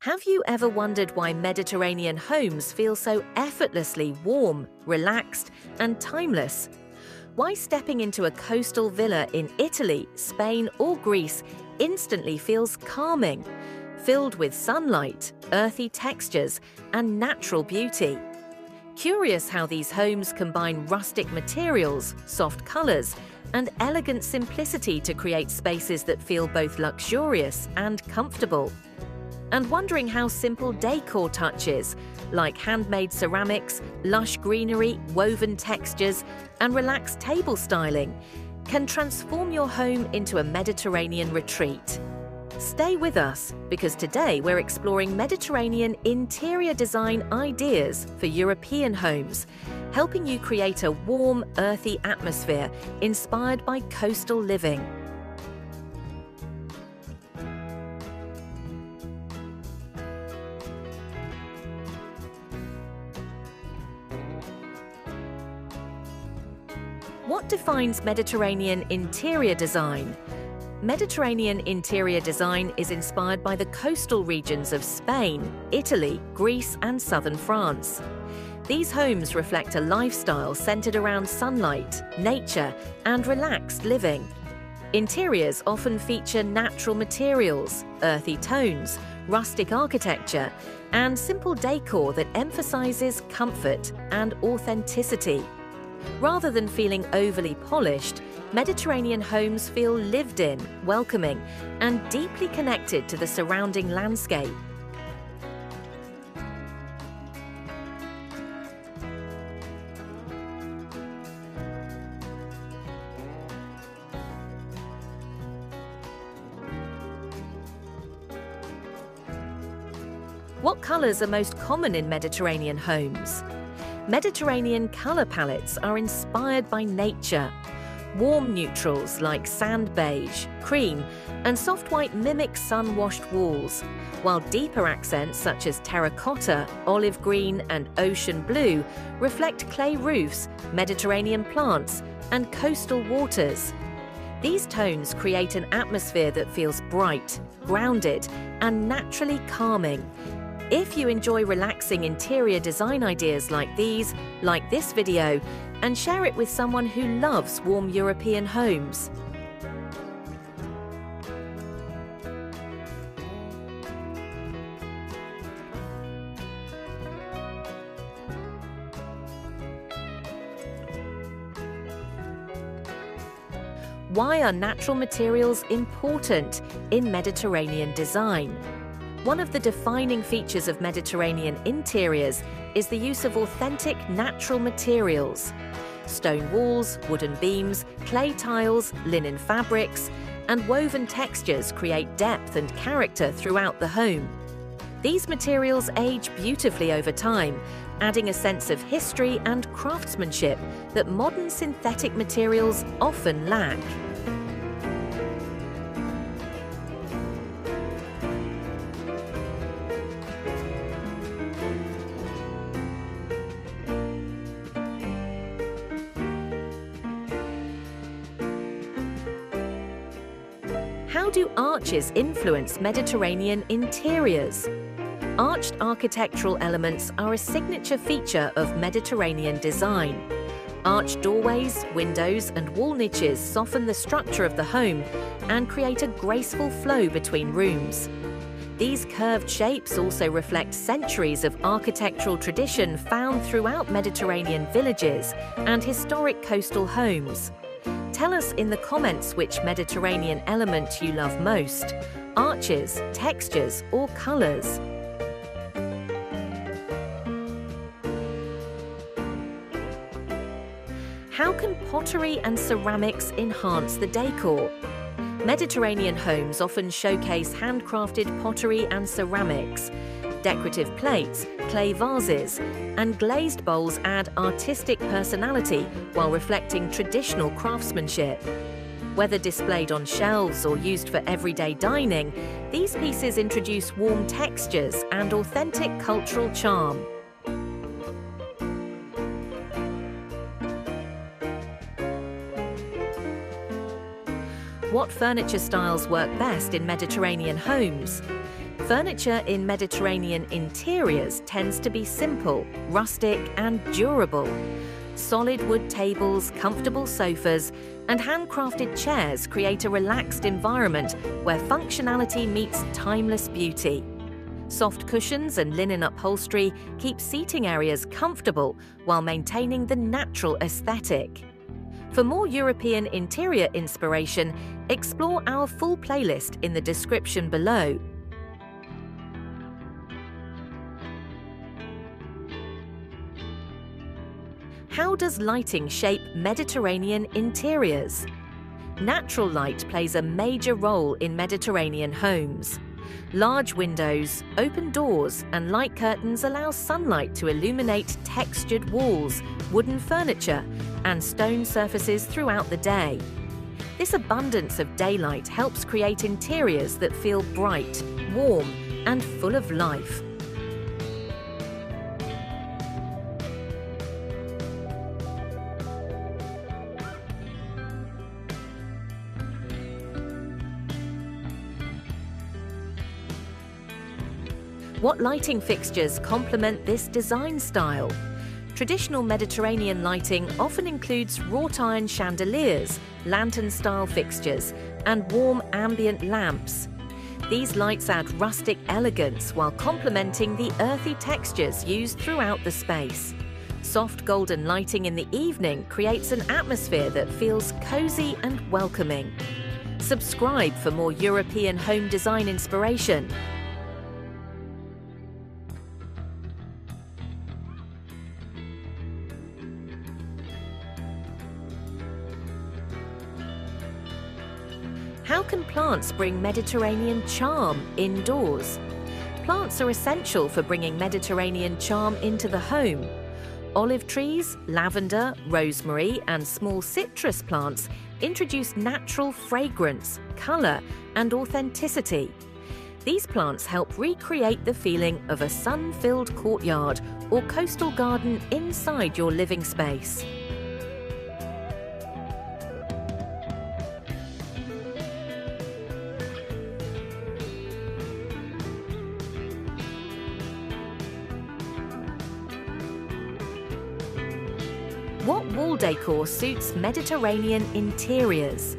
Have you ever wondered why Mediterranean homes feel so effortlessly warm, relaxed, and timeless? Why stepping into a coastal villa in Italy, Spain, or Greece instantly feels calming, filled with sunlight, earthy textures, and natural beauty? Curious how these homes combine rustic materials, soft colors, and elegant simplicity to create spaces that feel both luxurious and comfortable. And wondering how simple decor touches, like handmade ceramics, lush greenery, woven textures, and relaxed table styling, can transform your home into a Mediterranean retreat. Stay with us, because today we're exploring Mediterranean interior design ideas for European homes, helping you create a warm, earthy atmosphere inspired by coastal living. What defines Mediterranean interior design? Mediterranean interior design is inspired by the coastal regions of Spain, Italy, Greece, and southern France. These homes reflect a lifestyle centered around sunlight, nature, and relaxed living. Interiors often feature natural materials, earthy tones, rustic architecture, and simple decor that emphasizes comfort and authenticity. Rather than feeling overly polished, Mediterranean homes feel lived in, welcoming, and deeply connected to the surrounding landscape. What colors are most common in Mediterranean homes? Mediterranean color palettes are inspired by nature. Warm neutrals like sand beige, cream, and soft white mimic sun-washed walls, while deeper accents such as terracotta, olive green, and ocean blue reflect clay roofs, Mediterranean plants, and coastal waters. These tones create an atmosphere that feels bright, grounded, and naturally calming. If you enjoy relaxing interior design ideas like these, like this video, and share it with someone who loves warm European homes. Why are natural materials important in Mediterranean design? One of the defining features of Mediterranean interiors is the use of authentic natural materials. Stone walls, wooden beams, clay tiles, linen fabrics, and woven textures create depth and character throughout the home. These materials age beautifully over time, adding a sense of history and craftsmanship that modern synthetic materials often lack. How do arches influence Mediterranean interiors? Arched architectural elements are a signature feature of Mediterranean design. Arched doorways, windows, and wall niches soften the structure of the home and create a graceful flow between rooms. These curved shapes also reflect centuries of architectural tradition found throughout Mediterranean villages and historic coastal homes. Tell us in the comments which Mediterranean element you love most: arches, textures, or colors. How can pottery and ceramics enhance the decor? Mediterranean homes often showcase handcrafted pottery and ceramics. Decorative plates, clay vases, and glazed bowls add artistic personality while reflecting traditional craftsmanship. Whether displayed on shelves or used for everyday dining, these pieces introduce warm textures and authentic cultural charm. What furniture styles work best in Mediterranean homes? Furniture in Mediterranean interiors tends to be simple, rustic and durable. Solid wood tables, comfortable sofas and handcrafted chairs create a relaxed environment where functionality meets timeless beauty. Soft cushions and linen upholstery keep seating areas comfortable while maintaining the natural aesthetic. For more European interior inspiration, explore our full playlist in the description below. How does lighting shape Mediterranean interiors? Natural light plays a major role in Mediterranean homes. Large windows, open doors and light curtains allow sunlight to illuminate textured walls, wooden furniture and stone surfaces throughout the day. This abundance of daylight helps create interiors that feel bright, warm and full of life. What lighting fixtures complement this design style? Traditional Mediterranean lighting often includes wrought iron chandeliers, lantern-style fixtures, and warm ambient lamps. These lights add rustic elegance while complementing the earthy textures used throughout the space. Soft golden lighting in the evening creates an atmosphere that feels cozy and welcoming. Subscribe for more European home design inspiration. How can plants bring Mediterranean charm indoors? Plants are essential for bringing Mediterranean charm into the home. Olive trees, lavender, rosemary and small citrus plants introduce natural fragrance, colour and authenticity. These plants help recreate the feeling of a sun-filled courtyard or coastal garden inside your living space. What wall decor suits Mediterranean interiors?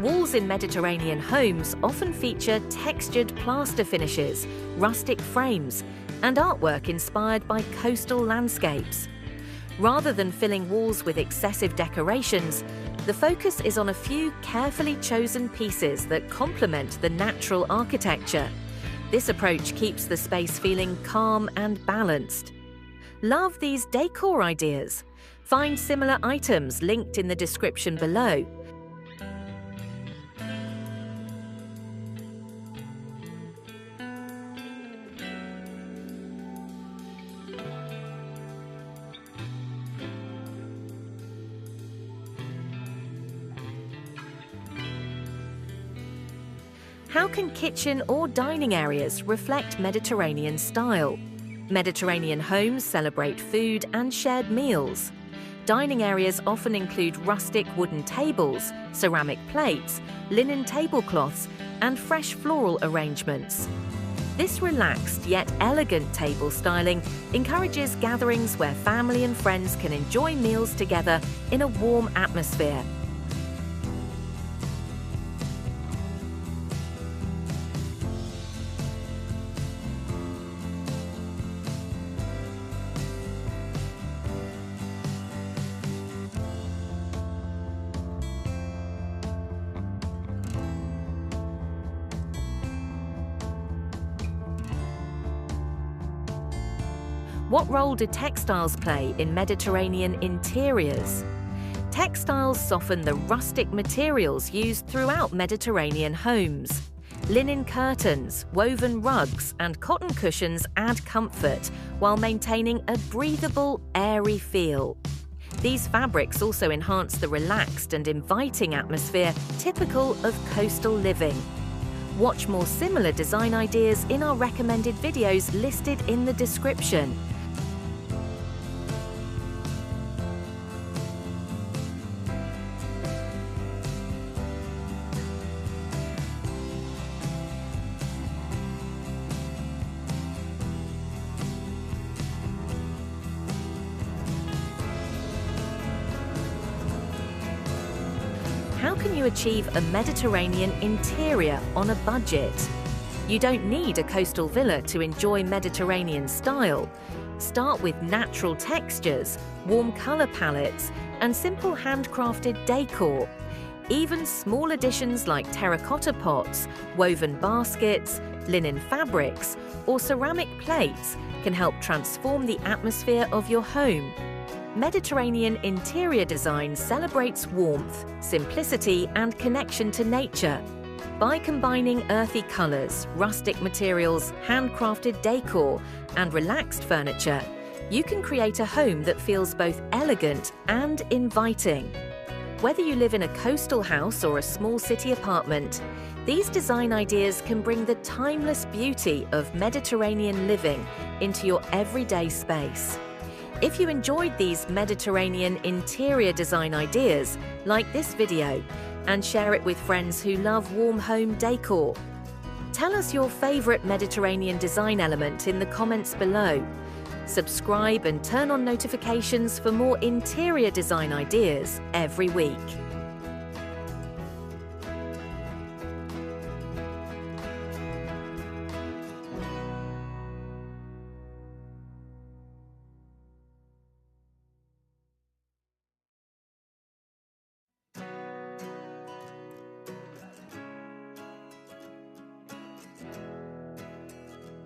Walls in Mediterranean homes often feature textured plaster finishes, rustic frames, and artwork inspired by coastal landscapes. Rather than filling walls with excessive decorations, the focus is on a few carefully chosen pieces that complement the natural architecture. This approach keeps the space feeling calm and balanced. Love these decor ideas? Find similar items linked in the description below. How can kitchen or dining areas reflect Mediterranean style? Mediterranean homes celebrate food and shared meals. Dining areas often include rustic wooden tables, ceramic plates, linen tablecloths, and fresh floral arrangements. This relaxed yet elegant table styling encourages gatherings where family and friends can enjoy meals together in a warm atmosphere. What role do textiles play in Mediterranean interiors? Textiles soften the rustic materials used throughout Mediterranean homes. Linen curtains, woven rugs, and cotton cushions add comfort while maintaining a breathable, airy feel. These fabrics also enhance the relaxed and inviting atmosphere typical of coastal living. Watch more similar design ideas in our recommended videos listed in the description. helping you achieve a Mediterranean interior on a budget. You don't need a coastal villa to enjoy Mediterranean style. Start with natural textures, warm colour palettes, and simple handcrafted decor. Even small additions like terracotta pots, woven baskets, linen fabrics, or ceramic plates can help transform the atmosphere of your home. Mediterranean interior design celebrates warmth, simplicity, and connection to nature. By combining earthy colours, rustic materials, handcrafted decor, and relaxed furniture, you can create a home that feels both elegant and inviting. Whether you live in a coastal house or a small city apartment, these design ideas can bring the timeless beauty of Mediterranean living into your everyday space. If you enjoyed these Mediterranean interior design ideas, like this video and share it with friends who love warm home decor. Tell us your favourite Mediterranean design element in the comments below. Subscribe and turn on notifications for more interior design ideas every week.